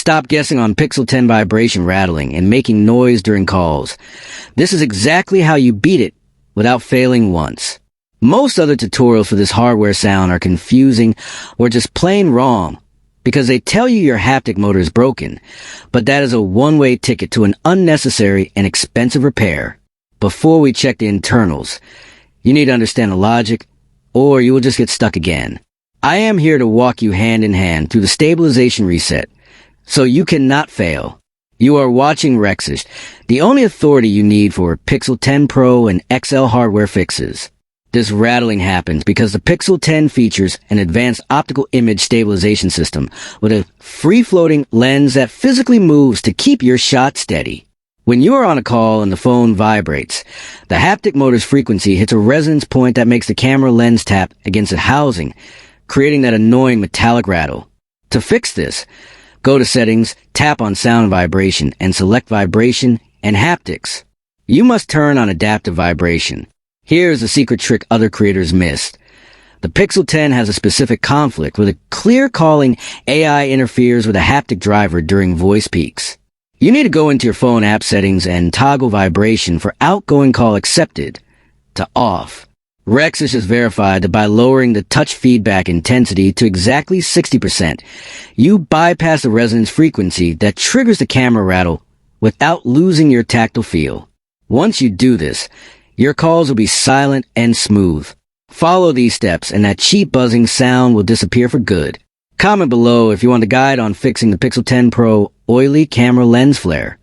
stop guessing on Pixel 10 vibration rattling and making noise during calls. This is exactly how you beat it without failing once. Most other tutorials for this hardware sound are confusing or just plain wrong because they tell you your haptic motor is broken, but that is a one-way ticket to an unnecessary and expensive repair. Before we check the internals, you need to understand the logic, or you will just get stuck again. I am here to walk you hand in hand through the stabilization reset, so you cannot fail. You are watching Rexish, the only authority you need for Pixel 10 Pro and XL hardware fixes. This rattling happens because the Pixel 10 features an advanced optical image stabilization system with a free-floating lens that physically moves to keep your shot steady. When you are on a call and the phone vibrates, the haptic motor's frequency hits a resonance point that makes the camera lens tap against a housing, creating that annoying metallic rattle. To fix this, go to Settings, tap on Sound and Vibration, and select Vibration and Haptics. You must turn on Adaptive Vibration. Here's a secret trick other creators missed. The Pixel 10 has a specific conflict where the clear calling AI interferes with a haptic driver during voice peaks. You need to go into your phone app settings and toggle vibration for outgoing call accepted to off. Rexish has verified that by lowering the touch feedback intensity to exactly 60%, you bypass the resonance frequency that triggers the camera rattle without losing your tactile feel. Once you do this, your calls will be silent and smooth. Follow these steps and that cheap buzzing sound will disappear for good. Comment below if you want a guide on fixing the Pixel 10 Pro oily camera lens flare.